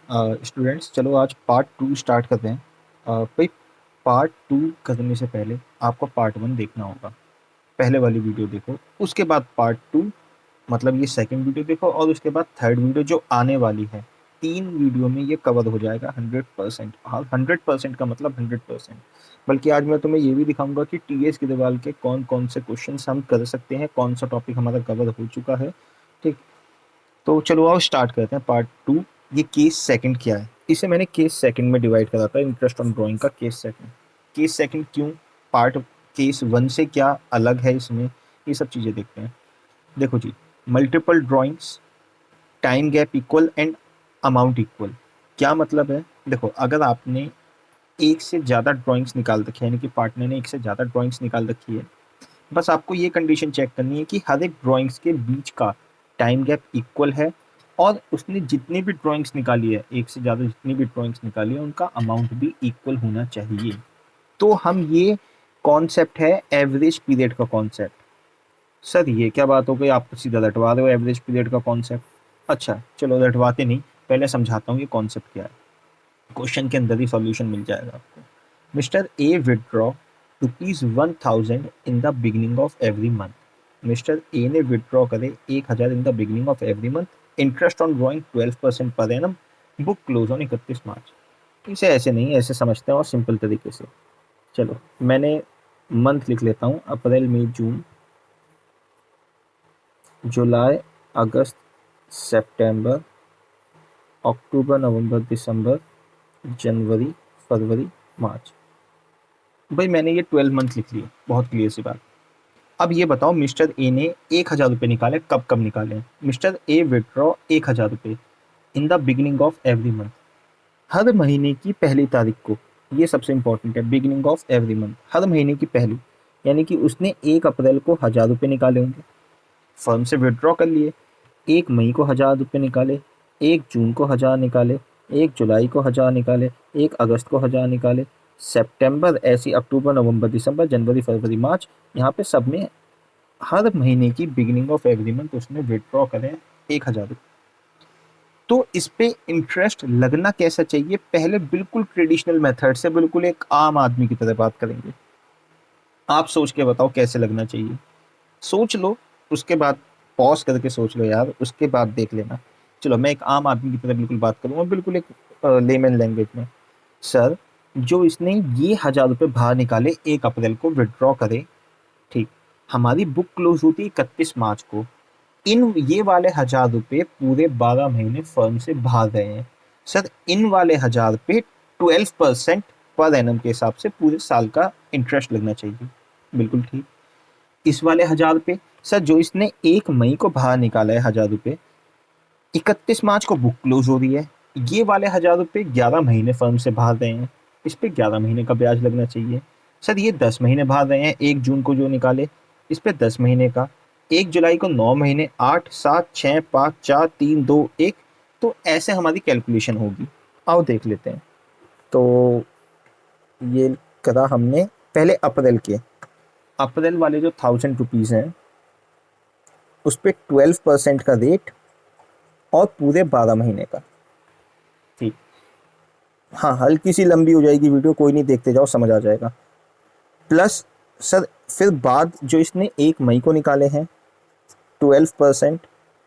Students, चलो आज part 2 start करते हैं। भाई, पार्ट 2 करने से पहले आपको पार्ट 1 देखना होगा। पहले वाली वीडियो देखो, उसके बाद पार्ट 2, मतलब ये सेकंड वीडियो देखो, और उसके बाद थर्ड वीडियो जो आने वाली है। 3 वीडियो में ये कवर हो जाएगा 100%। हाँ, 100% का मतलब 100%। बल्कि आज मैं तुम्हें ये भी दिखाऊंगा कि टीएस की दीवार के कौन कौन से क्वेश्चन हम कर सकते हैं, कौन सा टॉपिक हमारा कवर हो चुका है। ठीक, तो चलो आओ स्टार्ट करते हैं पार्ट 2। ये केस सेकंड क्या है, इसे मैंने केस सेकंड में डिवाइड करा था, इंटरेस्ट ऑन ड्राइंग का केस सेकंड। केस सेकंड क्यों, पार्ट केस वन से क्या अलग है इसमें, ये सब चीज़ें देखते हैं। देखो जी, multiple drawings, time gap equal and amount equal. क्या मतलब है, देखो अगर आपने एक से ज़्यादा ड्राइंग्स निकाल रखी है, यानी कि पार्टनर ने एक से ज़्यादा ड्राइंग्स निकाल रखी है, बस आपको ये कंडीशन चेक करनी है कि हर एक ड्राइंग्स के बीच का टाइम गैप इक्वल है, और उसने जितनी भी ड्राइंग्स निकाली है, एक से ज़्यादा जितनी भी ड्राइंग्स निकाली है, उनका अमाउंट भी इक्वल होना चाहिए। तो हम ये कॉन्सेप्ट है एवरेज पीरियड का कॉन्सेप्ट। सर ये क्या बात हो गई, आप तो सीधा रटवा रहे हो एवरेज पीरियड का कॉन्सेप्ट। अच्छा चलो, रटवाते नहीं, पहले समझाता हूँ ये कॉन्सेप्ट क्या है। क्वेश्चन के अंदर ही सॉल्यूशन मिल जाएगा आपको। Mister A withdraw ₹1000 in the beginning of every month. Mister A ने विदड्रॉ करे 1000 इन the beginning of every month. Interest on drawing 12% per annum. Book close on 31 मार्च। इसे ऐसे नहीं, ऐसे समझते हैं और सिंपल तरीके से। चलो मैंने मंथ लिख लेता हूँ, अप्रैल मई जून जुलाई अगस्त सितंबर अक्टूबर नवंबर दिसंबर जनवरी फरवरी मार्च। भाई मैंने ये 12 मंथ लिख लिए, बहुत क्लियर सी बात। अब ये बताओ, मिस्टर ए ने 1000 रुपये निकाले, कब कब निकाले। मिस्टर ए विड्रॉ 1000 रुपये in the beginning of every month, हर महीने की पहली तारीख को। ये सबसे इंपॉर्टेंट है, बिगिनिंग ऑफ एवरी मंथ, हर महीने की पहली। यानी कि उसने 1 अप्रैल को 1000 रुपये निकाले होंगे, फर्म से विड्रॉ कर लिए। 1 मई को 1000 रुपये निकाले, 1 जून को 1000 निकाले, 1 जुलाई को 1000 निकाले, 1 अगस्त को 1000 निकाले, सितंबर, ऐसी अक्टूबर नवंबर दिसंबर जनवरी फरवरी मार्च। यहाँ पे सब में हर महीने की बिगिनिंग ऑफ एवरी मंथ उसने विड्रॉ करें 1000 रुपये। तो इस पे इंटरेस्ट लगना कैसा चाहिए, पहले बिल्कुल ट्रेडिशनल मेथड से, बिल्कुल एक आम आदमी की तरह बात करेंगे। आप सोच के बताओ कैसे लगना चाहिए, सोच लो, उसके बाद पॉज करके सोच लो यार, उसके बाद देख लेना। चलो मैं एक आम आदमी की तरह बिल्कुल बात करूंगा, बिल्कुल एक लेमन लैंग्वेज में। सर, जो इसने ये 1000 रुपये बाहर निकाले, 1 अप्रैल को विड्रॉ करे, ठीक, हमारी बुक क्लोज होती है 31 मार्च को। इन ये वाले 1000 रुपये पूरे 12 महीने फर्म से बाहर गए हैं। सर इन वाले 1000 पे 12% पर एनम के हिसाब से पूरे साल का इंटरेस्ट लगना चाहिए। बिल्कुल ठीक। इस वाले 1000 पे, सर जो इसने 1 मई को बाहर निकाला है 1000 रुपये, 31 मार्च को बुक क्लोज हो रही है, ये वाले 1000 रुपये 11 महीने फर्म से बाहर गए हैं, इस पे 11 महीने का ब्याज लगना चाहिए। सर ये 10 महीने बाहर रहे हैं, 1 जून को जो निकाले, इस पे 10 महीने का, 1 जुलाई को 9 महीने, 8 7 6 5 4 3 2 1। तो ऐसे हमारी कैलकुलेशन होगी। आओ देख लेते हैं। तो ये करा हमने पहले अप्रैल के, अप्रैल वाले जो 1000 रुपीज़ हैं उस पर 12% का रेट, और पूरे 12 महीने का। ठीक, हाँ हल्की सी लंबी हो जाएगी वीडियो, कोई नहीं, देखते जाओ समझ आ जाएगा। प्लस सर फिर बाद जो इसने 1 मई को निकाले हैं 12%,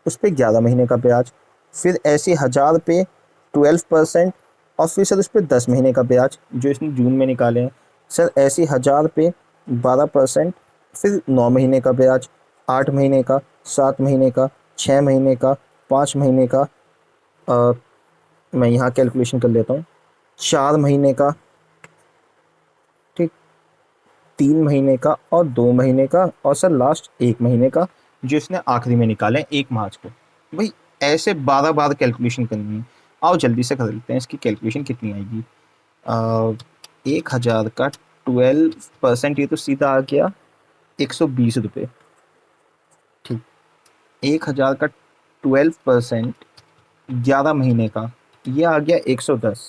उस पर 11 महीने का ब्याज, फिर ऐसे 1000 पे 12%, और फिर सर उस पर 10 महीने का ब्याज जो इसने जून में निकाले हैं। सर ऐसे 1000 पे 12%, फिर 9 महीने का ब्याज, 8 महीने का, 7 महीने का, 6 महीने का, 5 महीने का, अ, मैं यहाँ कैलकुलेशन कर लेता हूँ, 4 महीने का, ठीक, 3 महीने का, और 2 महीने का, और सर लास्ट 1 महीने का जो इसने आखिरी में निकाले 1 मार्च को। भाई ऐसे 12 बार कैलकुलेशन करनी है। आओ जल्दी से कर लेते हैं, इसकी कैलकुलेशन कितनी आएगी। 1000 का 12%, ये तो सीधा आ गया 120 रुपये। ठीक, 1000 का 12%, 11 महीने का, ये आ गया 110।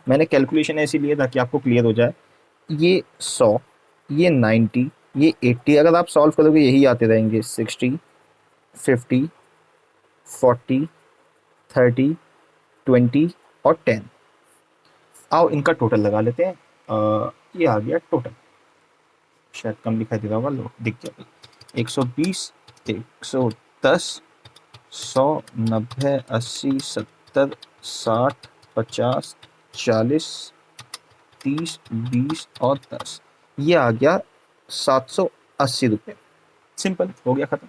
मैंने कैलकुलेशन ऐसी लिया ताकि आपको क्लियर हो जाए। ये 100, ये 90, ये 80, अगर आप सॉल्व करोगे यही आते रहेंगे, 60, 50, 40, 30, 20, और 10। आओ इनका टोटल लगा लेते हैं। ये आ गया टोटल, शायद कम दिखाई दे रहा होगा, लो दिख गया। 120, 110, 100, 90, 80, 70, 60, 50, 40, 30, 20 और 10, ये आ गया 780 रुपये। सिंपल हो गया, खत्म।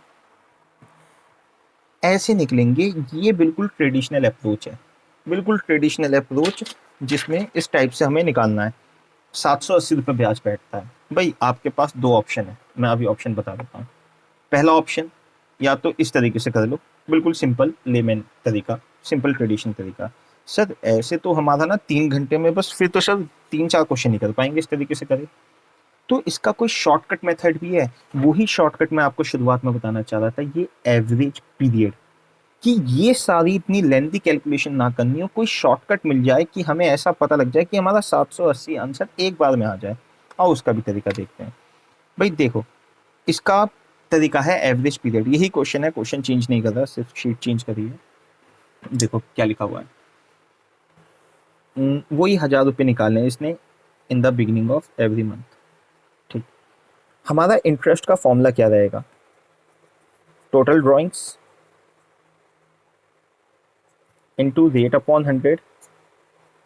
ऐसे निकलेंगे। ये बिल्कुल ट्रेडिशनल अप्रोच है, बिल्कुल ट्रेडिशनल अप्रोच, जिसमें इस टाइप से हमें निकालना है। 780 रुपये ब्याज बैठता है। भाई आपके पास दो ऑप्शन है, मैं अभी ऑप्शन बता देता हूँ। पहला ऑप्शन, या तो इस तरीके से कर लो, बिल्कुल सिंपल लेमन तरीका, सिंपल ट्रेडिशन तरीका। सर ऐसे तो हमारा ना 3 घंटे में बस, फिर तो सर 3-4 क्वेश्चन नहीं कर पाएंगे इस तरीके से करें। तो इसका कोई शॉर्टकट मेथड भी है, वही शॉर्टकट मैं आपको शुरुआत में बताना चाह रहा था, ये एवरेज पीरियड। कि ये सारी इतनी लेंथी कैलकुलेशन ना करनी हो, कोई शॉर्टकट मिल जाए कि हमें ऐसा पता लग जाए कि हमारा 780 आंसर एक बार में आ जाए। और उसका भी तरीका देखते हैं। भाई देखो, इसका तरीका है एवरेज पीरियड, यही क्वेश्चन है, क्वेश्चन चेंज नहीं कर रहा, सिर्फ शीट चेंज करी है। देखो क्या लिखा हुआ है। वही 1000 रुपये निकालने हैं इसने इन the beginning of every month. ठीक, हमारा इंटरेस्ट का फॉर्मूला क्या रहेगा? Total drawings into rate upon 100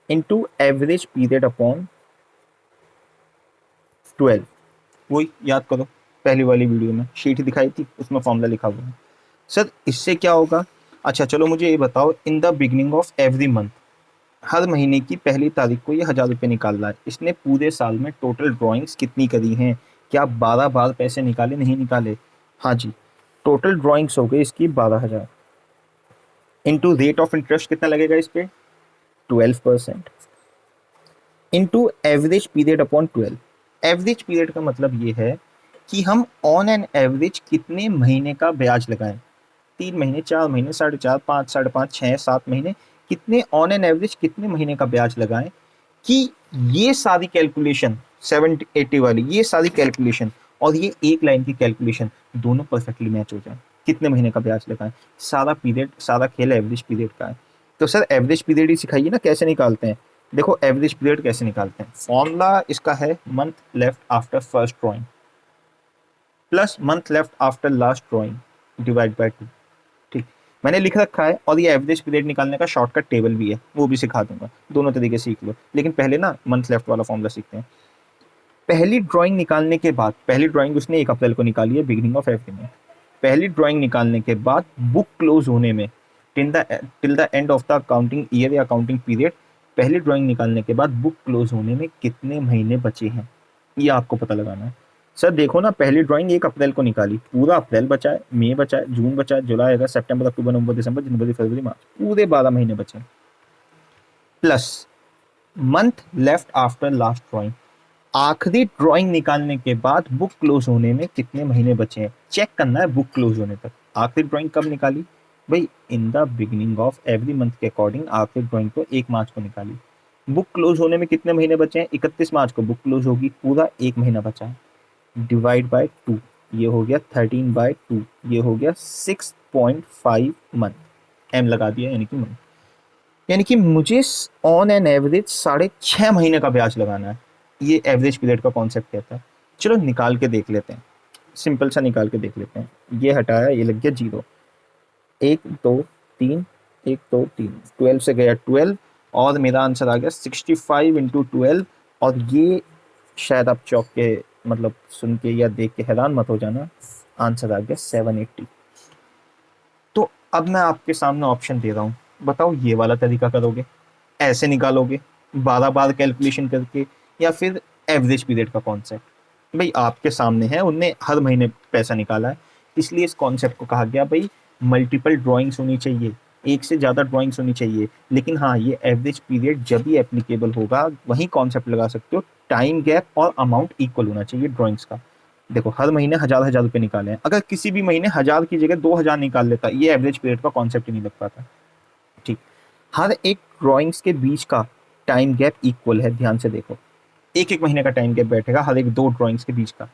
into average period upon 12। वही याद करो, पहली वाली वीडियो में शीट दिखाई थी, उसमें फॉर्मूला लिखा हुआ है। सर इससे क्या होगा? अच्छा चलो मुझे ये बताओ, in the beginning of every month, हर महीने की पहली तारीख को ये 1000 रुपये निकाल रहा है। इसने पूरे साल में टोटल ड्राइंग्स कितनी करी हैं? क्या 12 बार पैसे निकाले, नहीं निकाले? हाँ जी, टोटल ड्राइंग्स हो गई इसकी 12,000। इंटू रेट ऑफ इंटरेस्ट कितना लगेगा इस पर? 12%। Into average period upon 12। Average period का मतलब ये है कि हम ऑन एन एवरेज कितने महीने का ब्याज लगाएं। 3 महीने, 4 महीने, 4.5, 5, 5.5, 6, 7 महीने, कितने ऑन एन एवरेज कितने महीने का ब्याज लगाएं कि ये सारी कैलकुलेशन 70-80 वाली, ये सारी कैलकुलेशन और ये एक लाइन की कैलकुलेशन दोनों परफेक्टली मैच हो जाए। कितने महीने का ब्याज लगाएं, सारा पीरियड, सारा खेल एवरेज पीरियड का है। तो सर एवरेज पीरियड ही सिखाइए ना, कैसे निकालते हैं। देखो एवरेज पीरियड कैसे निकालते हैं, फॉर्मूला इसका है month left after first drawing plus month left after last drawing divide by 2। ठीक, मैंने लिख रखा है, और ये एवरेज पीरियड निकालने का शॉर्टकट टेबल भी है, वो भी सिखा दूंगा, दोनों तरीके सीख लो। लेकिन पहले ना मंथ लेफ्ट वाला फॉर्मूला सीखते हैं। पहली ड्राइंग निकालने के बाद, पहली ड्राइंग उसने 1 अप्रैल को निकाली है, बिगिनिंग ऑफ एवरी में। पहली ड्राइंग निकालने के बाद बुक क्लोज होने में, till the end of the accounting year या अकाउंटिंग पीरियड, पहली ड्राइंग निकालने के बाद बुक क्लोज होने में कितने महीने बचे हैं, ये आपको पता लगाना है। सर देखो ना, पहली ड्राइंग 1 अप्रैल को निकाली, पूरा अप्रैल बचा है, मई बचा है, जून बचा है, जुलाई, अगस्त, सितंबर, अक्टूबर, नवंबर, दिसंबर, जनवरी, फरवरी, मार्च, पूरे 12 महीने बचे। Plus month left after last drawing, आखिरी ड्राइंग निकालने के बाद बुक क्लोज होने में कितने महीने बचे हैं, चेक करना है बुक क्लोज होने तक। आखिरी ड्राइंग कब निकाली? भाई इन the beginning of every month के अकॉर्डिंग आखिरी ड्राइंग को 1 मार्च को निकाली। बुक क्लोज होने में कितने महीने बचे हैं? 31 मार्च को बुक क्लोज होगी, पूरा 1 महीना बचा है, डिवाइड बाय 2, ये हो गया 13/2, ये हो गया 6.5 मंथ। एम लगा दिया, यानी कि मंथ, यानी कि मुझे ऑन एन एवरेज 6.5 महीने का ब्याज लगाना है। ये एवरेज पीरियड का कॉन्सेप्ट कहता है। चलो निकाल के देख लेते हैं, सिंपल सा निकाल के देख लेते हैं। ये हटाया, ये लग गया 0, 1 2 3, 1 2 3, 12 से गया 12, और मेरा आंसर आ गया 65 इंटू 12। और ये शायद आप चौक के, मतलब सुन के या देख के हैरान मत हो जाना, आंसर आ गया 780। तो अब मैं आपके सामने ऑप्शन दे रहा हूँ, बताओ ये वाला तरीका करोगे, ऐसे निकालोगे 12 बार कैलकुलेशन करके, या फिर एवरेज पीरियड का कॉन्सेप्ट। भाई आपके सामने है, उनने हर महीने पैसा निकाला है, इसलिए इस कॉन्सेप्ट को कहा गया भाई मल्टीपल ड्राइंग्स होनी चाहिए, एक से ज़्यादा ड्राइंग्स होनी चाहिए। लेकिन हाँ, ये एवरेज पीरियड जब ही एप्लीकेबल होगा वही कॉन्सेप्ट लगा सकते हो, टाइम गैप और अमाउंट इक्वल होना चाहिए ड्राइंग्स का। देखो हर महीने 1000-1000 रुपये निकाले हैं, अगर किसी भी महीने 1000 की जगह 2000 निकाल लेता, ये एवरेज पीरियड का कॉन्सेप्ट ही नहीं लग पाता। ठीक, हर एक ड्राइंग्स के बीच का टाइम गैप इक्वल है, ध्यान से देखो, 1-1 महीने का टाइम गैप बैठेगा हर एक 2 ड्राइंग्स के बीच का।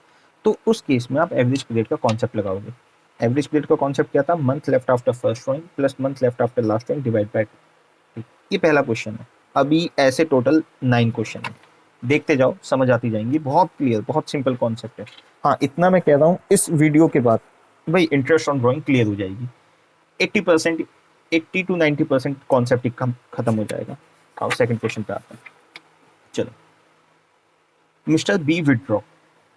तो उस केस में आप एवरेज पीरियड का कॉन्सेप्ट लगाओगे। एवरेज पीरियड का कॉन्सेप्ट क्या था? Month left after first drawing plus month left after last drawing divide by 2। ये पहला क्वेश्चन है। अभी ऐसे टोटल 9 क्वेश्चन है, देखते जाओ, समझ आती जाएंगी, बहुत क्लियर, बहुत सिंपल कॉन्सेप्ट है। हाँ, इतना मैं कह रहा हूँ, इस वीडियो के बाद भाई इंटरेस्ट ऑन ड्राइंग क्लियर हो जाएगी। 80%, 80 to 90% कॉन्सेप्ट ही खत्म हो जाएगा। आओ सेकंड क्वेश्चन पे आते हैं। चलो, mister B withdraw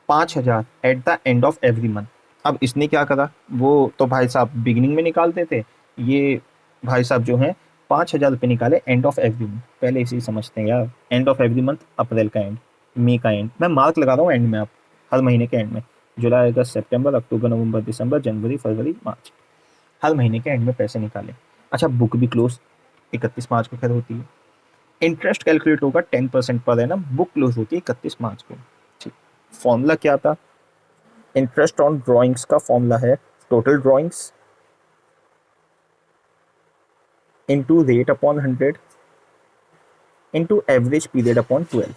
5,000 at the end of every month. अब इसने क्या करा, वो तो भाई साहब बिगिनिंग में निकालते थे, ये भाई साहब जो हैं 5,000 रुपये निकाले एंड ऑफ एवरी मंथ। पहले इसे ही समझते हैं यार, एंड ऑफ एवरी मंथ, अप्रैल का एंड, मई का एंड, मैं मार्क लगा रहा हूँ एंड में, आप हर महीने के एंड में, जुलाई अगस्त सितंबर अक्टूबर नवंबर दिसंबर जनवरी फरवरी मार्च, हर महीने के एंड में पैसे निकाले। अच्छा, बुक भी क्लोज 31 मार्च को खैर होती है। इंटरेस्ट कैलकुलेट होगा 10% पर एनम, बुक क्लोज होती है 31 मार्च को। ठीक, फॉर्मूला क्या था, इंटरेस्ट ऑन ड्राइंग्स का फॉर्मूला है total drawings into rate upon 100 into average period upon 12।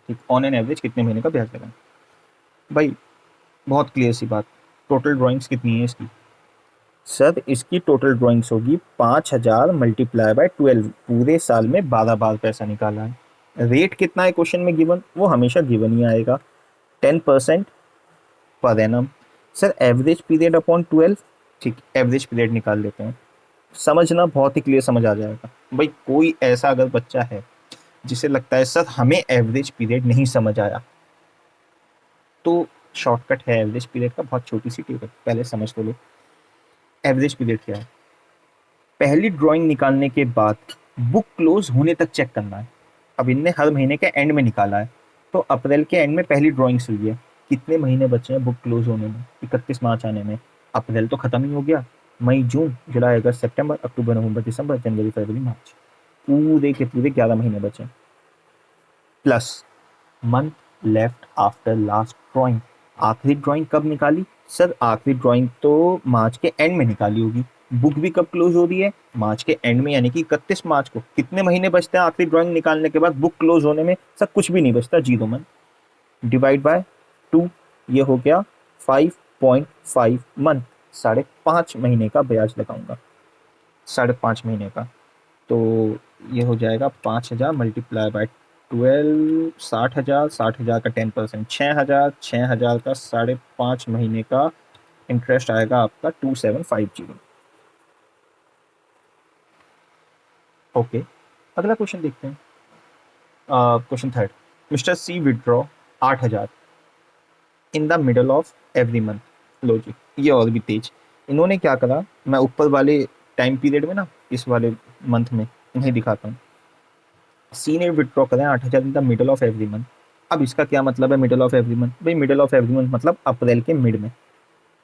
ठीक, ऑन एन एवरेज कितने महीने का ब्याज लगा। भाई बहुत क्लियर सी बात, टोटल ड्राइंग्स कितनी है इसकी, सर इसकी टोटल ड्राइंग्स होगी 5,000 मल्टीप्लाई बाय 12, पूरे साल में 12 बार पैसा निकाला है। रेट कितना है क्वेश्चन में गिवन, वो हमेशा गिवन ही आएगा, 10% per annum. Sir average period upon 12, ठीक, एवरेज पीरियड निकाल लेते हैं, समझना बहुत ही क्लियर समझ आ जाएगा। भाई कोई ऐसा अगर बच्चा है जिसे लगता है सर हमें एवरेज पीरियड नहीं समझ आया, तो शॉर्टकट है एवरेज पीरियड का, बहुत छोटी सी टिप है, पहले समझ तो लो। एवरेज पीरियड क्या है, पहली ड्राइंग निकालने के बाद बुक क्लोज होने तक चेक करना है। अब इनने हर महीने के एंड में निकाला है, तो अप्रैल के एंड में पहली ड्राइंग्स हुई है, कितने महीने बचे हैं बुक क्लोज होने में, 31 मार्च आने में। अप्रैल तो खत्म ही हो गया, मई जून जुलाई अगस्त सितंबर अक्टूबर नवंबर दिसंबर जनवरी फरवरी मार्च, पूरे के पूरे 11 महीने बचे। Plus month left after last drawing, आखिरी ड्राइंग कब निकाली, सर आखिरी ड्राइंग तो मार्च के एंड में निकाली होगी। बुक भी कब क्लोज हो रही है, मार्च के एंड में, यानी कि 31 मार्च को। कितने महीने बचते हैं आखिरी ड्राइंग निकालने के बाद बुक क्लोज होने में, सर कुछ भी नहीं बचता, 0 मंथ, डिवाइड बाय 2, ये हो गया 5.5 मंथ, 5.5 महीने का ब्याज लगाऊंगा, 5.5 महीने का, तो ये हो जाएगा 5,000 मल्टीप्लाई बाय 12, 60,000, 60,000 का 10%, 6,000, 6,000 का 5.5 महीने का इंटरेस्ट आएगा आपका 2750। ओके, अगला क्वेश्चन देखते हैं। Question third, Mr C withdraw 8,000 in the middle of every month. लो जी, ये और भी तेज, इन्होंने क्या करा, मैं ऊपर वाले टाइम पीरियड में ना, इस वाले मंथ में इन्हें दिखाता हूँ। सी ने विड्रॉ करें 8,000 in the middle of every month. अब इसका क्या मतलब है मिडल ऑफ एवरी मंथ, भाई मिडल ऑफ एवरी मंथ मतलब अप्रैल के मिड में,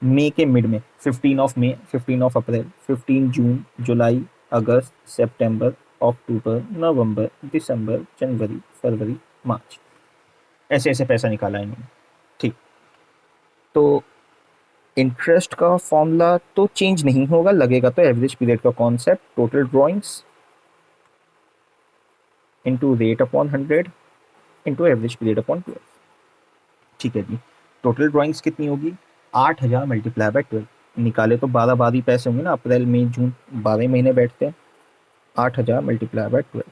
मई के मिड में, 15 ऑफ मई, 15 ऑफ अप्रैल, 15 जून जुलाई अगस्त सितंबर अक्टूबर नवंबर दिसंबर जनवरी फरवरी मार्च, ऐसे ऐसे पैसा निकाला है इन्होंने। ठीक, तो इंटरेस्ट का फॉर्मूला तो चेंज नहीं होगा, लगेगा तो एवरेज पीरियड का concept, total drawings into rate upon 100 into average period upon 12। ठीक है जी, टोटल ड्राइंग्स कितनी होगी, 8,000 मल्टीप्लाई बाय 12, निकाले तो 12 बार ही पैसे होंगे ना, अप्रैल मई जून 12 महीने बैठते हैं, 8,000 मल्टीप्लाई बाय 12।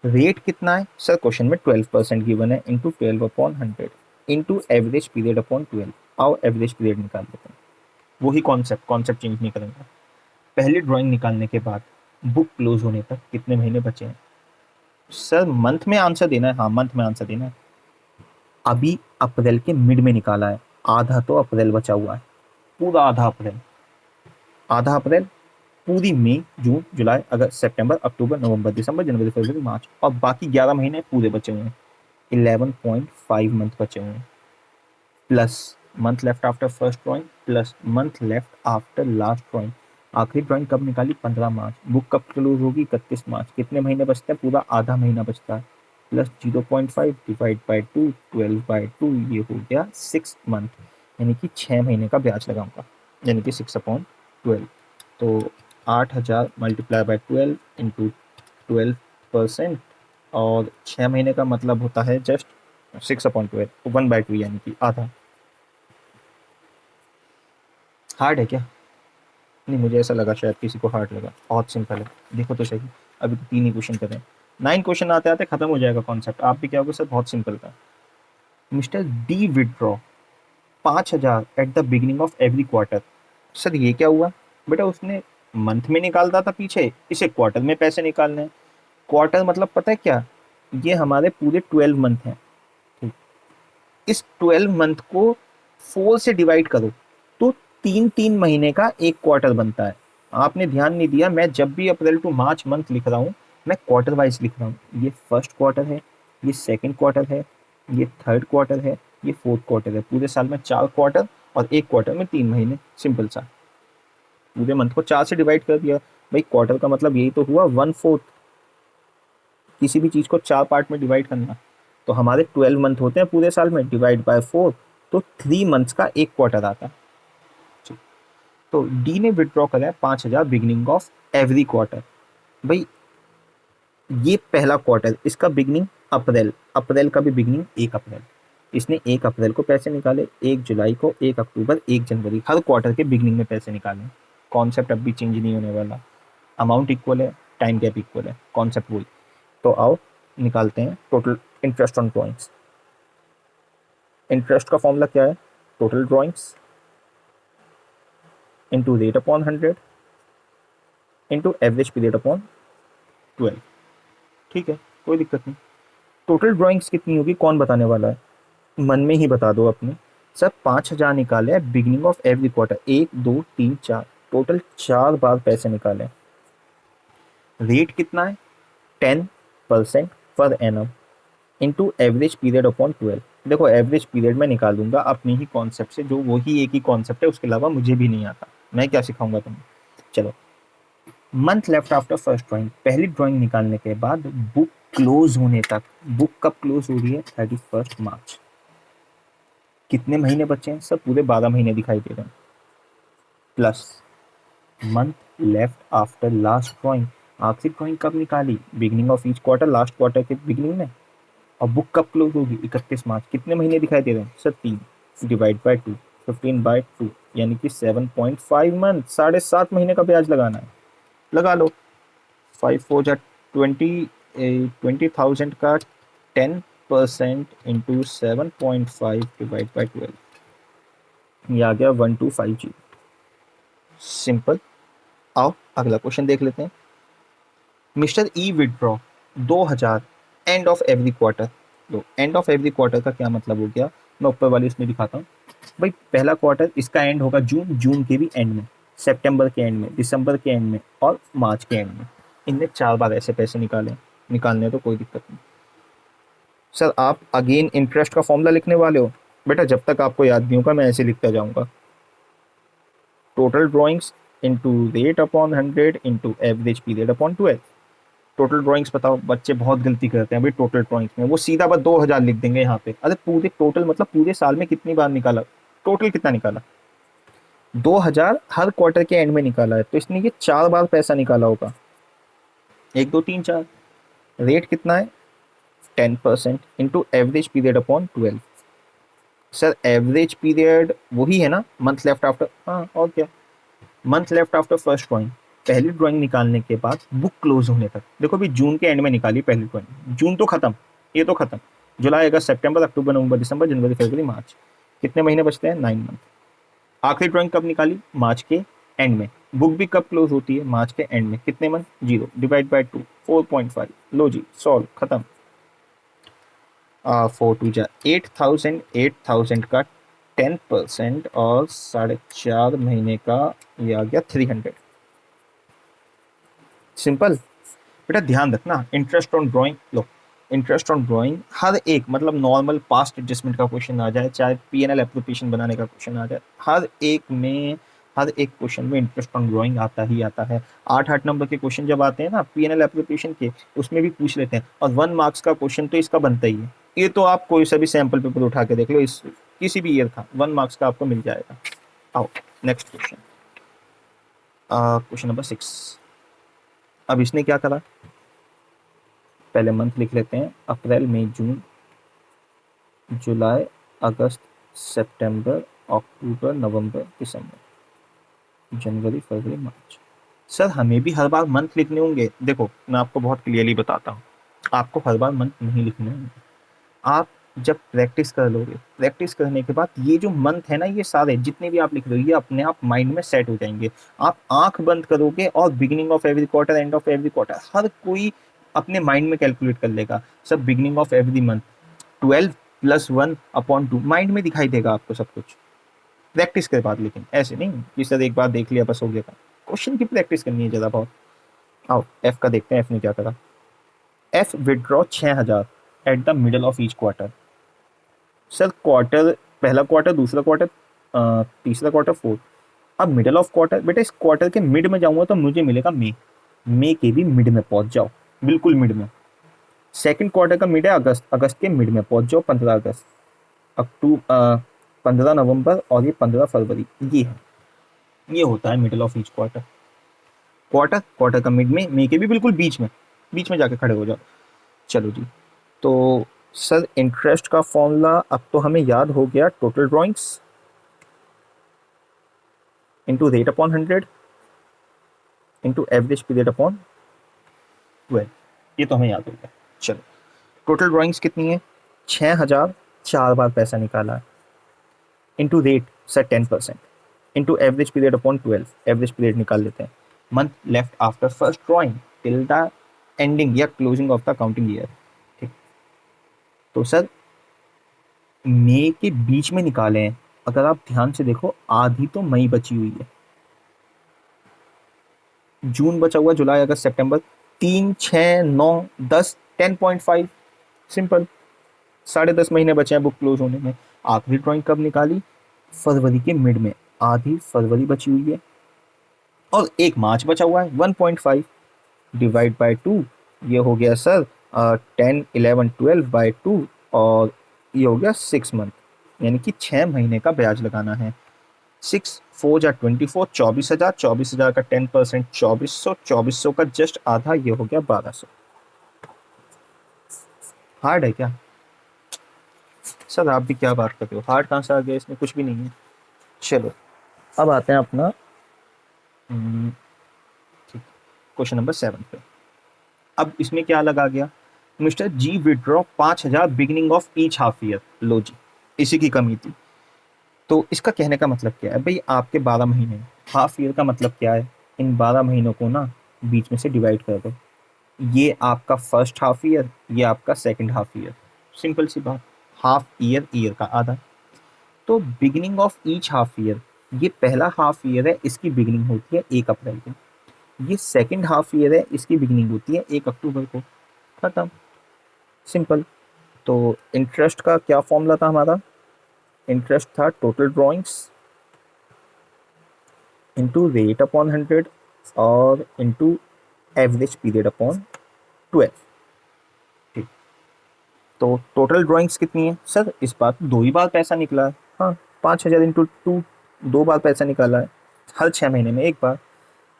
रेट कितना है, सर क्वेश्चन में 12% गिवन है, into 12 upon 100 into average period upon 12। आओ एवरेज पीरियड निकाल लेते हैं, वही कॉन्सेप्ट चेंज नहीं करेंगे। पहली ड्राइंग निकालने के बाद बुक क्लोज होने तक कितने महीने बचे हैं, सर मंथ में आंसर देना है, हाँ मंथ में आंसर देना है। अभी अप्रैल के मिड में निकाला है, आधा तो अप्रैल बचा हुआ है, पूरा आधा अप्रैल, आधा अप्रैल, पूरी मई जून जुलाई अगस्त सितंबर अक्टूबर नवंबर दिसंबर जनवरी फरवरी मार्च, और बाकी 11 महीने पूरे बचे हुए हैं, 11.5 मंथ बचे हुए हैं, plus month left after first drawing, plus month left after last drawing. आखिरी ड्राइंग कब निकाली, 15 मार्च, बुक कब क्लोज होगी, 31 मार्च, कितने महीने बचते हैं, पूरा आधा महीना बचता है, प्लस 0.5 डिवाइड बाई 2, 12/2, ये हो गया 6 मंथ, यानी कि 6 महीने का ब्याज लगाऊंगा, यानी कि 6/12। तो 8,000 मल्टीप्लाई बाई 12 इंटू 12%, और 6 महीने का मतलब होता है जस्ट 6/12, 1/2, यानी कि आधा। हार्ड है क्या, नहीं मुझे ऐसा लगा शायद किसी को हार्ड लगा, बहुत सिंपल है, देखो तो सही। अभी तो 3 ही क्वेश्चन कर रहे हैं, 9 क्वेश्चन आते आते खत्म हो जाएगा कॉन्सेप्ट। आप भी क्या होगा सर, बहुत सिंपल था। Mister D withdraw 5,000 at the beginning of every quarter. Sir ये क्या हुआ बेटा, उसने मंथ में निकालता था पीछे, इसे क्वार्टर में पैसे निकालने हैं। क्वार्टर मतलब पता है क्या, ये हमारे पूरे 12 मंथ हैं। ठीक, इस 12 मंथ को 4 से डिवाइड करो तो 3-3 महीने का एक क्वार्टर बनता है। आपने ध्यान नहीं दिया, मैं जब भी अप्रैल टू मार्च मंथ लिख रहा हूँ मैं क्वार्टर वाइज लिख रहा हूँ। ये फर्स्ट क्वार्टर है, ये सेकंड क्वार्टर है, ये थर्ड क्वार्टर है, ये फोर्थ क्वार्टर है। पूरे साल में 4 क्वार्टर और एक क्वार्टर में 3 महीने, सिंपल सा। पूरे मंथ को 4 से डिवाइड कर दिया, भाई क्वार्टर का मतलब यही तो हुआ 1/4। किसी भी चीज को 4 पार्ट में डिवाइड करना। तो हमारे 12 मंथ होते हैं पूरे साल में, डिवाइड बाय 4 तो 3 मंथ्स का एक क्वार्टर आता है। तो डी ने विड्रॉ करा है 5,000 बिगिनिंग ऑफ एवरी क्वार्टर। भाई ये पहला क्वार्टर, इसका बिगिनिंग अप्रैल, अप्रैल का भी बिगिनिंग 1 अप्रैल। इसने 1 अप्रैल को पैसे निकाले, 1 जुलाई को, 1 अक्टूबर, 1 जनवरी, हर क्वार्टर के बिगिनिंग में पैसे निकाले। कॉन्सेप्ट अब भी चेंज नहीं होने वाला, अमाउंट इक्वल है, टाइम गैप इक्वल है, कॉन्सेप्ट वही। तो आओ निकालते हैं total interest on drawings. Interest का फॉर्मूला क्या है, total drawings into rate upon 100 into average period upon 12। ठीक है, कोई दिक्कत नहीं। टोटल ड्रॉइंग्स कितनी होगी कौन बताने वाला है, मन में ही बता दो अपने। सर 5,000 निकाले हैं beginning of every quarter, 1 2 3 4, total 4 बार पैसे निकाले। रेट कितना है, 10% per annum into average period upon 12। देखो एवरेज पीरियड में निकाल दूंगा अपने ही कॉन्सेप्ट से, जो वही एक ही कॉन्सेप्ट है, उसके अलावा मुझे भी नहीं आता, मैं क्या सिखाऊंगा तुम्हें। चलो, month left after first drawing, पहली ड्राइंग निकालने के बाद बुक क्लोज होने तक। बुक कब क्लोज हो रही है, 31 मार्च। कितने महीने बचे हैं, सब पूरे 12 महीने दिखाई दे रहे हैं। Plus month left after last drawing, आखिरी ड्राइंग कब निकाली, beginning of each quarter, last quarter के बिगिनिंग में। और बुक कब क्लोज होगी, 31 मार्च। कितने महीने दिखाई दे रहे हैं सर, 3, डिवाइड बाय 2, 15/2 यानी कि 7.5 मंथ, 7.5 महीने का ब्याज लगाना है। लगा लो, 20,000 का 10% इंटू 7.5 डिवाइड बाई 12, ये आ गया 1250। सिंपल। आओ अगला क्वेश्चन देख लेते हैं। Mister E withdraw 2,000 and of every quarter. तो एंड ऑफ एवरी क्वार्टर का क्या मतलब हो गया, मैं ऊपर वाली इसमें दिखाता हूँ। भाई पहला क्वार्टर इसका एंड होगा जून, जून के भी एंड में, सितंबर के एंड में, दिसंबर के एंड में और मार्च के एंड में। इनने 4 बार ऐसे पैसे निकालने तो कोई दिक्कत नहीं। सर आप अगेन इंटरेस्ट का फॉर्मूला लिखने वाले हो, बेटा जब तक आपको याद नहीं होगा मैं ऐसे लिखता जाऊंगा। Total drawings into rate upon 100 into average period upon 12। Total drawings बताओ, बच्चे बहुत गलती करते हैं भाई टोटल ड्राइंग्स में, वो सीधा बस 2,000 लिख देंगे यहाँ पे। अरे पूरे टोटल मतलब पूरे साल में कितनी बार निकाला, टोटल कितना निकाला, 2,000 हर क्वार्टर के एंड में निकाला है, तो इसने ये 4 बार पैसा निकाला होगा, 1 2 3 4। रेट कितना है, 10% into average period upon 12। Sir average period वही है ना, मंथ लेफ्ट आफ्टर, हाँ और क्या, month left after first drawing, पहली ड्राइंग निकालने के बाद बुक क्लोज होने तक। देखो भी जून के एंड में निकाली पहली ड्राइंग, जून तो खत्म, ये तो खत्म, जुलाई अगस्त सितंबर अक्टूबर नवंबर दिसंबर जनवरी फरवरी मार्च, कितने महीने बचते हैं, 9 मंथ। आखिरी ड्राइंग कब निकाली, मार्च के एंड में। बुक भी कब क्लोज होती है, मार्च के एंड में, कितने मंथ, 0, डिवाइड बाय 2, 4.5। लो जी सॉल्व, खत्म। 4 2 8,000, 8,000 का 10% और 4.5 महीने का, ये आ गया 300। सिंपल। बेटा ध्यान रखना, इंटरेस्ट ऑन ड्राइंग, लो इंटरेस्ट ऑन ड्राइंग हर एक, मतलब नॉर्मल पास्ट एडजस्टमेंट का क्वेश्चन आ जाए, चाहे पीएनएल एप्लीकेशन बनाने का क्वेश्चन आ जाए, हर एक क्वेश्चन में इंटरेस्ट ऑन ड्राइंग आता ही आता है। 8-8 नंबर के क्वेश्चन जब आते हैं ना पीएनएल एप्लीकेशन के, उसमें भी पूछ लेते हैं, और 1 मार्क्स का क्वेश्चन तो इसका बनता ही है। ये तो आप कोई सा भी सैंपल पेपर उठा के देख लो, इस किसी भी ईयर का 1 मार्क्स का आपको मिल जाएगा। आओ नेक्स्ट क्वेश्चन, क्वेश्चन नंबर 6। अब इसने क्या करा, पहले मंथ लिख लेते हैं, अप्रैल मई जून जुलाई अगस्त सितंबर अक्टूबर नवंबर दिसंबर जनवरी फरवरी मार्च। सर हमें भी हर बार मंथ लिखने होंगे? देखो मैं आपको बहुत क्लियरली बताता हूँ, आपको हर बार मंथ नहीं लिखने होंगे। आप जब प्रैक्टिस कर लोगे, प्रैक्टिस करने के बाद ये जो मंथ है ना, ये सारे जितने भी आप लिख रहे हो ये अपने आप माइंड में सेट हो जाएंगे। आप आंख बंद करोगे और beginning of every quarter, end of every quarter, हर कोई अपने माइंड में कैलकुलेट कर लेगा। सब beginning of every month 12 + 1/2 mind में दिखाई देगा आपको सब कुछ, प्रैक्टिस के बाद। लेकिन ऐसे नहीं कि सर एक बार देख लिया बस हो गया था, क्वेश्चन की प्रैक्टिस करनी है ज़्यादा बहुत। आओ एफ का देखते हैं, एफ ने क्या करा। F withdraw 6000 eight the middle of each quarter. Sir quarter, पहला क्वार्टर, दूसरा क्वार्टर, तीसरा क्वार्टर, फोर्थ। अब मिडल ऑफ क्वार्टर, बेटा इस क्वार्टर के मिड में जाऊंगा तो मुझे मिलेगा मई के भी मिड में पहुंच जाओ, बिल्कुल मिड में। सेकंड क्वार्टर का मिड है अगस्त, अगस्त के मिड में पहुंच जाओ 15 अगस्त। अक्टूबर, 15 नवंबर, और ये 15 फरवरी, ये है, ये होता है middle of each quarter. Quarter, quarter का मिड में, मई के भी बिल्कुल बीच में जाके खड़े हो जाओ। चलो जी, तो सर इंटरेस्ट का फॉर्मूला अब तो हमें याद हो गया, total drawings into rate upon 100 into average period upon 12, ये तो हमें याद हो गया। चलो टोटल ड्राइंग्स कितनी है? 6000, 4 बार पैसा निकाला है, into rate sir 10%, into average period upon 12, average period निकाल लेते हैं। Month left after first drawing till the ending या closing of the counting year. ठीक, तो सर मई के बीच में निकाले हैं, अगर आप ध्यान से देखो आधी तो मई बची हुई है, जून बचा हुआ, जुलाई अगस्त सितंबर, 3 6 9 10, 10.5, सिंपल। 10.5 महीने बचे हैं बुक क्लोज होने में। आखिरी ड्राइंग कब निकाली? फरवरी के मिड में, आधी फरवरी बची हुई है, और 1 मार्च बचा हुआ है। 1.5 डिवाइड बाई 2, ये हो गया सर 10 11 12/2, और ये हो गया 6 मंथ, यानी कि 6 महीने का ब्याज लगाना है। 6 4 जा 24, 24,000, 24,000 का 10%, 2400, 2400 का जस्ट आधा, ये हो गया 1200। हार्ड है क्या सर? आप भी क्या बात करते हो, हार्ड कहाँ से आ गया, इसमें कुछ भी नहीं है। चलो अब आते हैं अपना ठीक, क्वेश्चन नंबर 7 पे। अब इसमें क्या लगा गया, mister G withdraw 5,000 beginning of each half year. लो जी, इसी की कमी थी। तो इसका कहने का मतलब क्या है भाई, आपके 12 महीने, हाफ ईयर का मतलब क्या है, इन 12 महीनों को ना बीच में से डिवाइड कर दो। ये आपका फर्स्ट हाफ ईयर, ये आपका सेकंड हाफ ईयर, सिंपल सी बात। हाफ ईयर, ईयर का आधा। तो beginning of each half year, ये पहला हाफ ईयर है, इसकी बिगिनिंग होती है 1 अप्रैल को। ये सेकंड हाफ ईयर है, इसकी बिगिनिंग होती है 1 अक्टूबर को। खत्म, सिंपल। तो इंटरेस्ट का क्या फॉर्मूला था हमारा? इंटरेस्ट था total drawings into rate upon 100 और इंटू एवरेज पीरियड अपॉन 12। ठीक, तो टोटल ड्राइंग्स कितनी है सर? इस बार 2 ही बार पैसा निकला है। हाँ, 5,000 इंटू 2, 2 बार पैसा निकाला है, हर 6 महीने में 1 बार।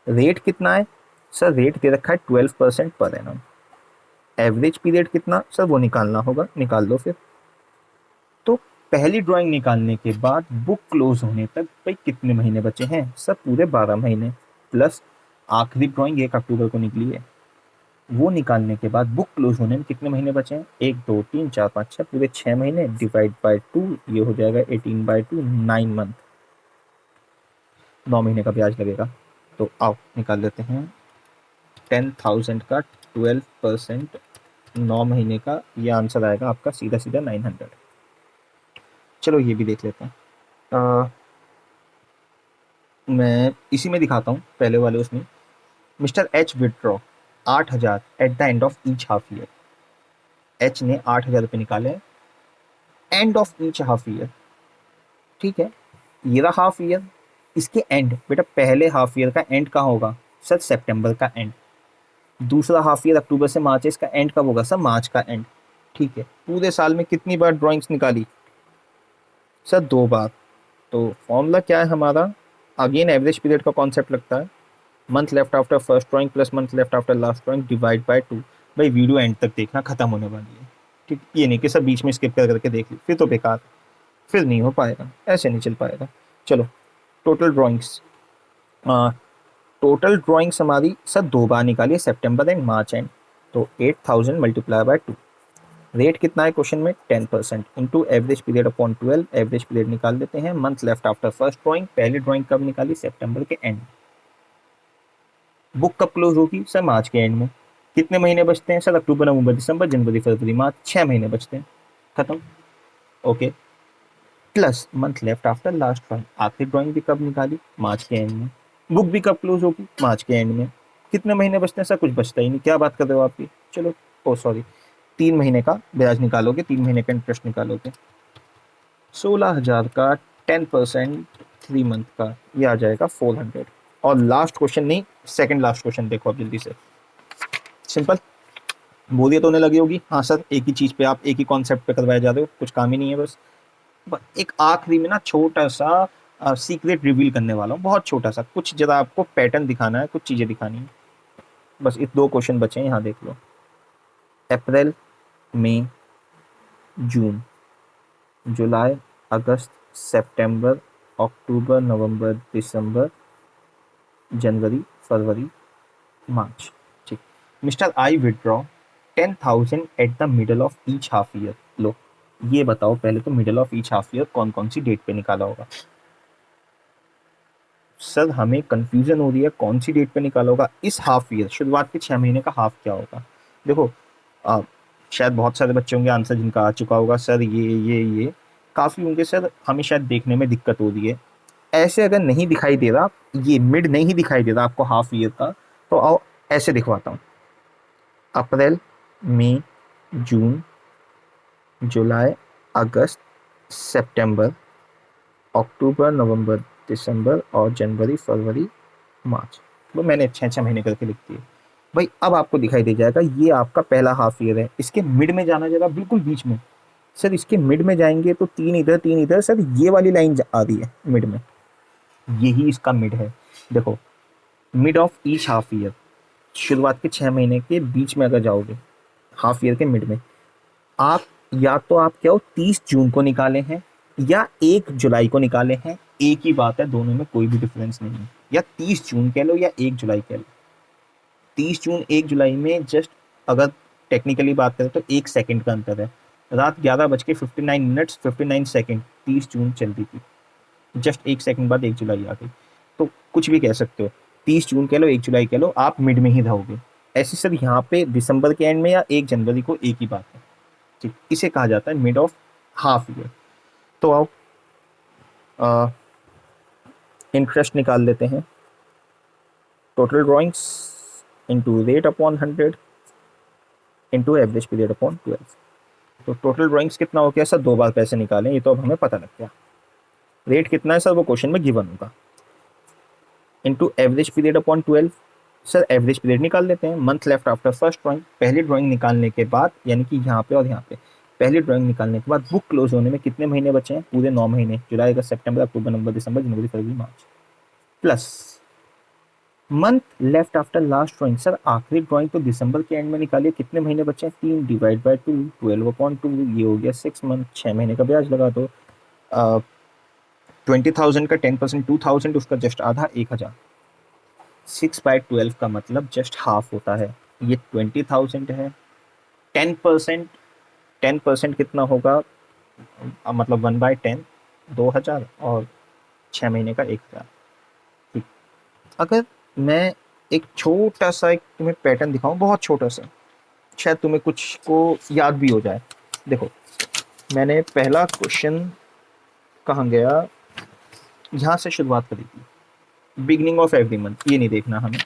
रेट कितना है सर? रेट दे रखा है 12% पर एनम। एवरेज पीरियड कितना सर? वो निकालना होगा, निकाल लो फिर। तो पहली ड्राइंग निकालने के बाद बुक क्लोज होने तक भाई कितने महीने बचे हैं सर? पूरे 12 महीने, प्लस आखिरी ड्राइंग 1 अक्टूबर को निकली है, वो निकालने के बाद बुक क्लोज होने में कितने महीने बचे हैं? 1 2 3 4 5 6, पूरे 6 महीने, डिवाइड बाई 2, ये हो जाएगा 18/2, 9 मंथ, 9 महीने का ब्याज लगेगा। तो आओ निकाल लेते हैं। 10,000 का 12%, 9 महीने का, ये आंसर आएगा आपका सीधा सीधा 900। चलो ये भी देख लेते हैं। मैं इसी में दिखाता हूँ, पहले वाले उसमें। Mister H withdraw 8,000 eight the end of each half year. H ने 8,000 रुपये निकाले end of each half year. ठीक है, ये रहा हाफ ईयर, इसके एंड, बेटा पहले हाफ ईयर का एंड कहाँ होगा सर? सितंबर का एंड। दूसरा हाफ ईयर अक्टूबर से मार्च है, इसका एंड कब होगा सर? मार्च का एंड। ठीक है, पूरे साल में कितनी बार ड्राइंग्स निकाली सर? 2 बार। तो फॉर्मूला क्या है हमारा? अगेन एवरेज पीरियड का कॉन्सेप्ट लगता है, month left after first drawing plus month left after last drawing divide by 2। भाई वीडियो एंड तक देखना, खत्म होने वाली है। ठीक, ये नहीं कि सब बीच में स्किप कर करके देख ली, फिर तो बेकार, फिर नहीं हो पाएगा, ऐसे नहीं चल पाएगा। चलो टोटल ड्राइंग्स टोटल ड्राइंग्स हमारी सर 2 बार निकालिए, सितंबर एंड मार्च एंड, तो 8000 मल्टीप्लाई बाय 2। रेट कितना है क्वेश्चन में 10% into average period upon 12, average period निकाल देते हैं। Month left after first drawing, पहली ड्राइंग कब निकाली, सितंबर के एंड। बुक कब क्लोज होगी सर, मार्च के एंड में। कितने महीने बचते हैं सर, अक्टूबर नवंबर दिसंबर जनवरी फरवरी मार्च, 6 महीने बचते हैं, खत्म। Okay, plus month left after last drawing, आखिरी ड्राइंग भी कब निकाली, मार्च के एंड में। बुक भी कब क्लोज होगी, मार्च के एंड में। कितने महीने बचते हैं सर, कुछ बचता ही नहीं, क्या बात कर रहे हो आप भी। चलो, ओ सॉरी, 3 महीने का ब्याज निकालोगे, 3 महीने का इंटरेस्ट निकालोगे, 16,000 का 10% 3 मंथ का, ये आ जाएगा 400। और लास्ट क्वेश्चन नहीं, सेकंड लास्ट क्वेश्चन देखो आप जल्दी से। सिंपल, बोरियत होने लगी होगी, हाँ सर एक ही चीज पे आप एक ही कॉन्सेप्ट पे करवाए जा रहे हो, कुछ काम ही नहीं है। बस एक आखिरी में ना छोटा सा सीक्रेट रिवील करने वाला हूँ, बहुत छोटा सा, कुछ जरा आपको पैटर्न दिखाना है, कुछ चीजें दिखानी है। बस इस 2 क्वेश्चन बचे हैं, यहाँ देख लो। अप्रैल, मई, जून, जुलाई, अगस्त, सितंबर, अक्टूबर, नवंबर, दिसंबर, जनवरी, फरवरी, मार्च। ठीक, mister I withdraw 10,000 at the middle of each half year. लो, ये बताओ पहले तो middle of each half year कौन कौन सी डेट पे निकाला होगा। सर हमें कंफ्यूजन हो रही है, कौन सी डेट पे निकाला होगा इस हाफ ईयर, शुरुआत के 6 महीने का हाफ क्या होगा। देखो, शायद बहुत सारे बच्चे होंगे आंसर जिनका आ चुका होगा, सर ये काफ़ी होंगे सर, हमें शायद देखने में दिक्कत हो रही है। ऐसे अगर नहीं दिखाई दे रहा, ये मिड नहीं दिखाई दे रहा आपको हाफ ईयर का, तो आओ ऐसे दिखवाता हूँ। अप्रैल, मई, जून, जुलाई, अगस्त, सितंबर, अक्टूबर, नवंबर, दिसंबर और जनवरी, फरवरी, मार्च। वो मैंने 6 6 महीने करके लिख दिए भाई। अब आपको दिखाई दे जाएगा, ये आपका पहला हाफ ईयर है। इसके मिड में जाना जाएगा, बिल्कुल बीच में। सर इसके मिड में जाएंगे तो 3 इधर 3 इधर, सर ये वाली लाइन आ रही है मिड में, यही इसका मिड है। देखो, mid of each half year, शुरुआत के 6 महीने के बीच में अगर जाओगे हाफ ईयर के मिड में, आप या तो आप क्या हो 30 जून को निकाले हैं या 1 जुलाई को निकाले हैं, एक ही बात है, दोनों में कोई भी डिफरेंस नहीं है। या 30 जून कह लो या 1 जुलाई कह लो। 30 जून 1 जुलाई में जस्ट अगर टेक्निकली बात करें तो 1 सेकंड का अंतर है। रात 11:59 59 सेकंड 30 जून चल रही थी, जस्ट 1 सेकंड बाद 1 जुलाई आ गई। तो कुछ भी कह सकते हो, 30 जून कह लो 1 जुलाई कह लो, आप मिड में ही रहोगे। ऐसे सर यहाँ पे दिसंबर के एंड में या 1 जनवरी को, एक ही बात है। ठीक, इसे कहा जाता है मिड ऑफ हाफ ईयर। तो आओ इंटरेस्ट निकाल लेते हैं। Total drawings into rate upon 100 into average period upon 12। तो टोटल ड्राइंग्स कितना हो गया सर, 2 बार पैसे निकालें, ये तो अब हमें पता लग गया। रेट कितना है सर, वो क्वेश्चन में गिवन होगा। Into average period upon 12, sir average period निकाल लेते हैं। Month left after first drawing, पहली ड्राइंग निकालने के बाद, यानी कि यहाँ पे और यहाँ पे, पहली ड्राइंग निकालने के बाद बुक क्लोज होने में कितने महीने बचे हैं, पूरे 9 महीने, जुलाई अगस्त सितंबर अक्टूबर नवंबर दिसंबर जनवरी फरवरी मार्च। Plus month left after last drawing, sir आखिरी ड्राइंग तो दिसंबर के एंड में निकालिए, कितने महीने बचे हैं, 3 डिवाइड बाई 2, 12/2, ये हो गया 6 मंथ, 6 महीने का ब्याज लगा दो। 20,000 का 10% 2,000, उसका जस्ट आधा 1,000। 6/12 का मतलब जस्ट हाफ होता है, ये 20,000 है। 10% 10% कितना होगा, मतलब 1/10 2,000 और 6 महीने का 1,000। ठीक, अगर मैं एक छोटा सा एक तुम्हें पैटर्न दिखाऊं, बहुत छोटा सा, शायद तुम्हें कुछ को याद भी हो जाए। देखो, मैंने पहला क्वेश्चन कहाँ गया, यहाँ से शुरुआत करी थी। बिगनिंग ऑफ एवरी मंथ, ये नहीं देखना हमें।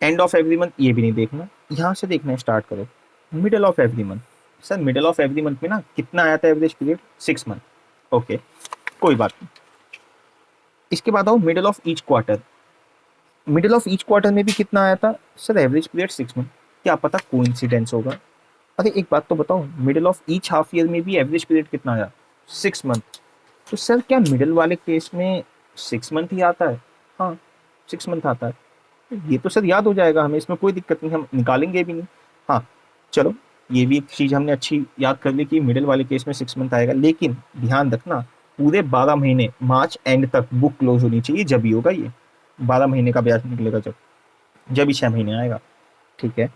एंड ऑफ एवरी मंथ, ये भी नहीं देखना। यहाँ से देखना स्टार्ट करो, middle of every month. Sir middle of every month में ना कितना आया था एवरेज पीरियड, 6 मंथ। ओके, कोई बात नहीं। इसके बाद आओ middle of each quarter. Middle of each quarter में भी कितना आया था, सर एवरेज पीरियड 6 मंथ। क्या पता कोइंसिडेंस होगा। अरे एक बात तो बताओ, middle of each half year में भी एवरेज पीरियड कितना आया, 6 मंथ। तो सर क्या मिडल वाले केस में 6 मंथ ही आता है, हाँ 6 मंथ आता है। ये तो सर याद हो जाएगा हमें, इसमें कोई दिक्कत नहीं, हम निकालेंगे भी नहीं। हाँ चलो, ये भी एक चीज़ हमने अच्छी याद कर ली कि मिडिल वाले केस में 6 मंथ आएगा, लेकिन ध्यान रखना पूरे 12 महीने मार्च एंड तक बुक क्लोज होनी चाहिए, जब ही होगा ये। 12 महीने का ब्याज निकलेगा जब जब ही 6 महीने आएगा। ठीक है।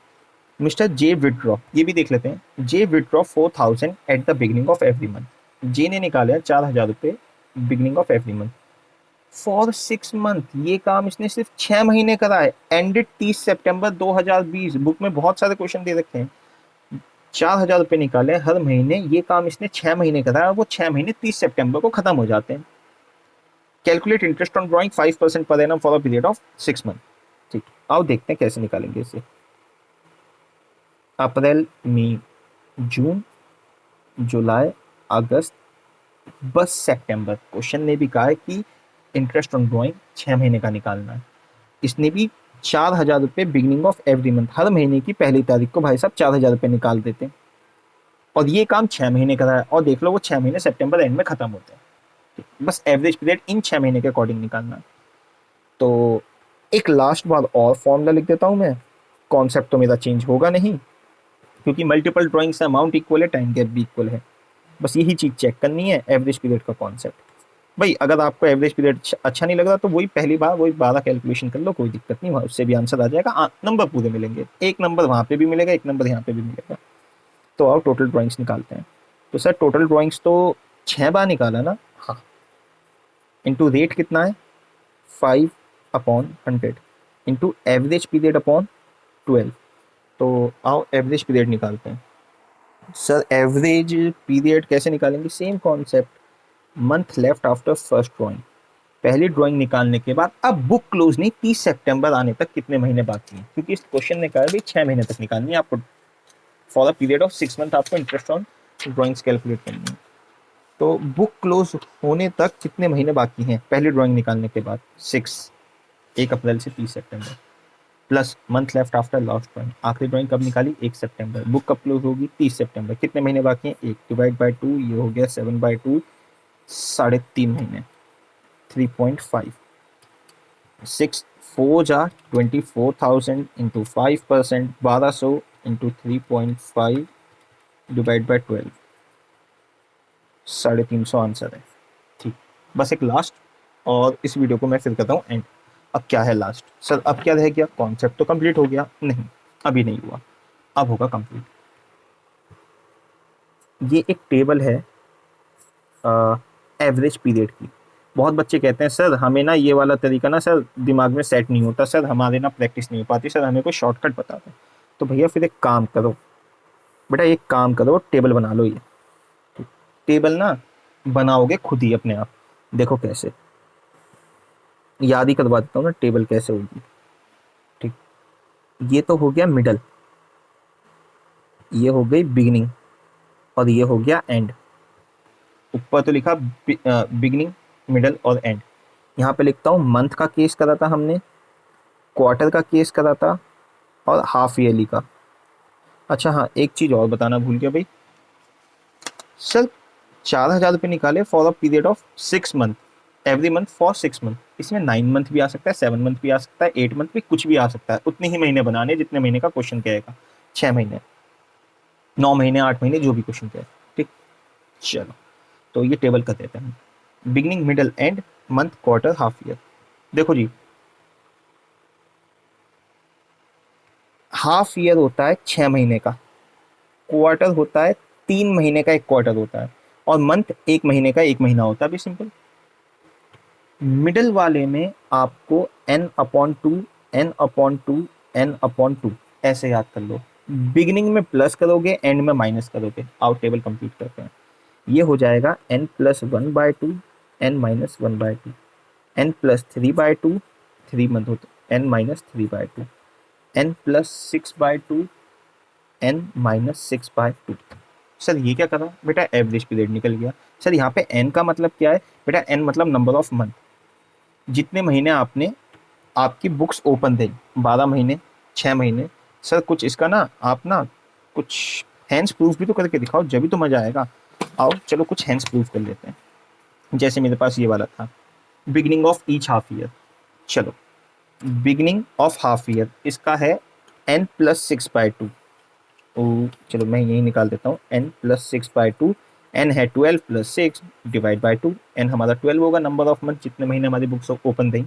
मिस्टर जे विड्रॉ, ये भी देख लेते हैं। J withdraw 4,000 at the beginning of every month. J ने निकाले 4,000 रुपये beginning of every month for 6 month. ये काम इसने सिर्फ 6 महीने करा है। एंडेड 30 सितंबर 2020। बुक में बहुत सारे क्वेश्चन दे रखे हैं। 4,000 रुपये निकाले हर महीने, ये काम इसने 6 महीने करा है। वो 6 महीने 30 सितंबर को खत्म हो जाते हैं। Calculate interest on drawing 5% per annum for a period of 6 month. ठीक, आओ देखते हैं कैसे निकालेंगे इसे। अप्रैल, मई, जून, जुलाई, अगस्त, बस सितंबर। क्वेश्चन ने भी कहा है कि इंटरेस्ट ऑन ड्रॉइंग 6 महीने का निकालना है। इसने भी 4,000 रुपये बिगिनिंग ऑफ एवरी मंथ, हर महीने की पहली तारीख को भाई साहब 4,000 रुपये निकाल देते हैं। और ये काम 6 महीने का है। और देख लो वो 6 महीने सितंबर एंड में खत्म होते हैं। बस एवरेज पीरियड इन 6 महीने के अकॉर्डिंग निकालना है। तो एक लास्ट बार और फॉर्मूला लिख देता हूं मैं। कॉन्सेप्ट तो मेरा चेंज होगा नहीं, क्योंकि मल्टीपल ड्राइंग से अमाउंट इक्वल है, टाइम गैप भी इक्वल है। बस यही चीज़ चेक करनी है, एवरेज पीरियड का कॉन्सेप्ट। भाई अगर आपको एवरेज पीरियड अच्छा नहीं लग रहा तो वही पहली बार वही 12 कैलकुलेशन कर लो, कोई दिक्कत नहीं, उससे भी आंसर आ जाएगा। नंबर पूरे मिलेंगे, एक नंबर वहाँ पे भी मिलेगा, एक नंबर यहाँ पे भी मिलेगा। तो आओ टोटल ड्राइंग्स निकालते हैं। तो सर टोटल ड्राइंग्स तो 6 बार निकाला ना। हाँ। इंटू रेट कितना है 5/100 इंटू एवरेज पीरियड अपॉन 12। तो आओ एवरेज पीरियड निकालते हैं। सर एवरेज पीरियड कैसे निकालेंगे, same concept, month left after first drawing. पहली ड्राइंग निकालने के बाद अब बुक क्लोज नहीं, 30 सितंबर आने तक कितने महीने बाकी हैं, क्योंकि इस क्वेश्चन ने कहा भाई 6 महीने तक निकालनी है आपको। For the period of 6 month आपको इंटरेस्ट ऑन ड्राइंग्स कैलकुलेट करनी है। तो बुक क्लोज होने तक कितने महीने बाकी हैं पहली ड्राइंग निकालने के बाद, 1 अप्रैल से 30 सितंबर, plus month left after last drawing. आखिरी ड्राइंग कब निकाली, 1 सितंबर। बुक कब क्लोज होगी, 30 सितंबर। कितने महीने बाकी हैं, 1 डिवाइड बाई 2, ये हो गया 7/2, 3.5 महीने, 3.5। 6 4 जा 24,000 into 5%, 1,200 into 3.5 divide by 12, 350 answer है। ठीक, बस एक लास्ट, और इस वीडियो को मैं फिर करता हूँ एंड। अब क्या है लास्ट, सर अब क्या रह गया, कॉन्सेप्ट तो कंप्लीट हो गया, नहीं अभी नहीं हुआ, अब होगा कंप्लीट। ये एक टेबल है एवरेज पीरियड की। बहुत बच्चे कहते हैं सर हमें ना ये वाला तरीका ना सर दिमाग में सेट नहीं होता, सर हमारे ना प्रैक्टिस नहीं हो पाती, सर हमें कोई शॉर्टकट बता दें। तो भैया फिर एक काम करो बेटा, एक काम करो, टेबल बना लो। ये टेबल ना बनाओगे खुद ही अपने आप, देखो कैसे, याद ही करवा देता हूँ ना टेबल कैसे होगी। ठीक, ये तो हो गया मिडल, ये हो गई बिगिनिंग, और ये हो गया एंड। ऊपर तो लिखा बिगिनिंग, मिडल और एंड। यहाँ पे लिखता हूँ मंथ का केस करा था हमने, क्वार्टर का केस करा था, और हाफ ईयरली का। अच्छा हाँ, एक चीज़ और बताना भूल गया भाई, सर 4,000 रुपये निकाले for a period of 6 month, every month for 6 month. इसमें 9 मंथ भी आ सकता है, 7 मंथ भी आ सकता है, 8 मंथ भी, कुछ भी आ सकता है। उतने ही महीने बनाने जितने महीने का क्वेश्चन कहेगा, 6 महीने, 9 महीने, 8 महीने, जो भी क्वेश्चन कहे। ठीक, चलो तो ये टेबल कर देते हैं, beginning, middle, and, month, quarter, half year. देखो जी, हाफ ईयर होता है 6 महीने का, क्वार्टर होता है 3 महीने का एक क्वार्टर होता है, और मंथ 1 महीने का 1 महीना होता है। भी सिंपल। मिडल वाले में आपको n/2, n/2, n/2 ऐसे याद कर लो। बिगिनिंग में प्लस करोगे, एंड में माइनस करोगे। आओ टेबल कंप्लीट करते हैं। ये हो जाएगा n+1/2, n-1/2, n+3/2, 3 मंथ होता है, n-3/2, n+6/2, n-6/2। सर ये क्या करा बेटा, एवरेज पीरियड निकल गया। सर यहाँ पे n का मतलब क्या है बेटा, n मतलब नंबर ऑफ मंथ, जितने महीने आपने आपकी बुक्स ओपन थे, 12 महीने, 6 महीने। सर कुछ इसका ना आप ना कुछ हैंड्स प्रूफ भी तो करके दिखाओ, जब भी तो मजा आएगा। आओ चलो कुछ हैंड्स प्रूफ कर लेते हैं। जैसे मेरे पास ये वाला था, beginning of each half year. चलो बिगिनिंग ऑफ हाफ ईयर इसका है n+6/2। चलो मैं यही निकाल देता हूँ, n+6/2। n है 12 + 6 डिवाइड बाई 2। n हमारा 12 होगा, नंबर ऑफ मंथ, जितने महीने हमारी बुक्स ओपन थी।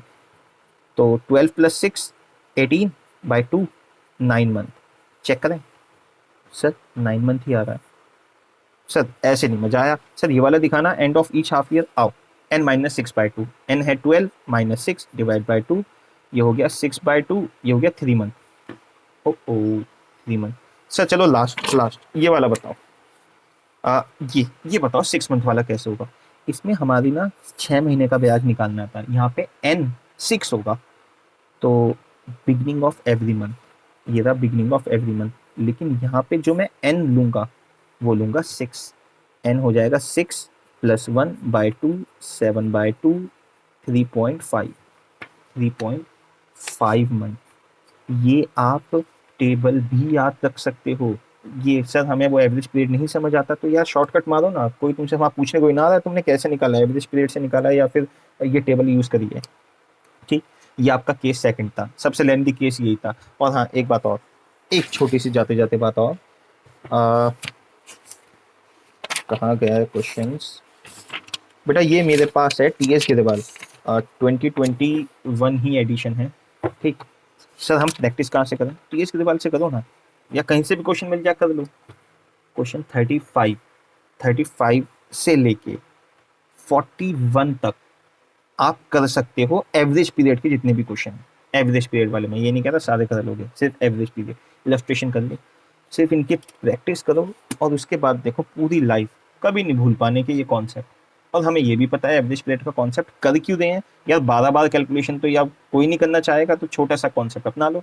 तो 12 प्लस 6 18/2 9 मंथ। चेक करें सर, 9 मंथ ही आ रहा है सर। ऐसे नहीं मजा आया सर, ये वाला दिखाना end of each half year. आओ n-6/2, n है 12 -6 डिवाइड बाई 2, ये हो गया 6/2, ये हो गया 3 मंथ। ओ 3 मंथ सर। चलो लास्ट ये वाला बताओ। ये बताओ 6 मंथ वाला कैसे होगा। इसमें हमारी ना 6 महीने का ब्याज निकालना था, यहाँ पे n 6 होगा, तो बिगनिंग ऑफ एवरी मंथ, ये रहा बिगनिंग ऑफ एवरी मंथ। लेकिन यहाँ पे जो मैं n लूंगा वो लूंगा 6, n हो जाएगा 6 + 1/2 7/2 3.5 मंथ। ये आप टेबल भी याद रख सकते हो। ये सर हमें वो एवरेज पीरियड नहीं समझ आता तो यार शॉर्टकट मारो ना, कोई तुमसे वहाँ पूछने कोई ना आ रहा है तुमने कैसे निकाला, एवरेज पीरियड से निकाला या फिर ये टेबल यूज करी है। ठीक, ये आपका केस सेकंड था, सबसे लेंथी केस यही था। और हाँ एक बात और, एक छोटी सी जाते जाते बात और, कहाँ गया है क्वेश्चंस बेटा, ये मेरे पास है टीएस गिरवाल 2021 ही एडिशन है। ठीक सर, हम प्रैक्टिस कहाँ से करें, टीएस गिरवाल से करो ना, या कहीं से भी क्वेश्चन मिल जाए कर लो। क्वेश्चन 35 से लेके 41 तक आप कर सकते हो एवरेज पीरियड के जितने भी क्वेश्चन हैं। एवरेज पीरियड वाले में ये नहीं कह रहा सारे कर लोगे, सिर्फ एवरेज पीरियड इलस्ट्रेशन कर ले, सिर्फ इनकी प्रैक्टिस करो और उसके बाद देखो पूरी लाइफ कभी नहीं भूल पाने के ये कॉन्सेप्ट। और हमें ये भी पता है एवरेज पीरियड का कॉन्सेप्ट कर क्यों रहे हैं यार, 12 कैलकुलेशन तो यार कोई नहीं करना चाहेगा, तो छोटा सा कॉन्सेप्ट अपना लो।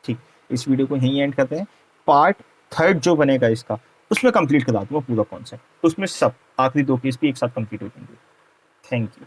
ठीक, इस वीडियो को यहीं एंड करते हैं। पार्ट थर्ड जो बनेगा इसका, उसमें कंप्लीट करा दूंगा पूरा कॉन्सेप्ट, उसमें सब आखिरी 2 केस भी एक साथ कंप्लीट हो जाएंगे। Thank you.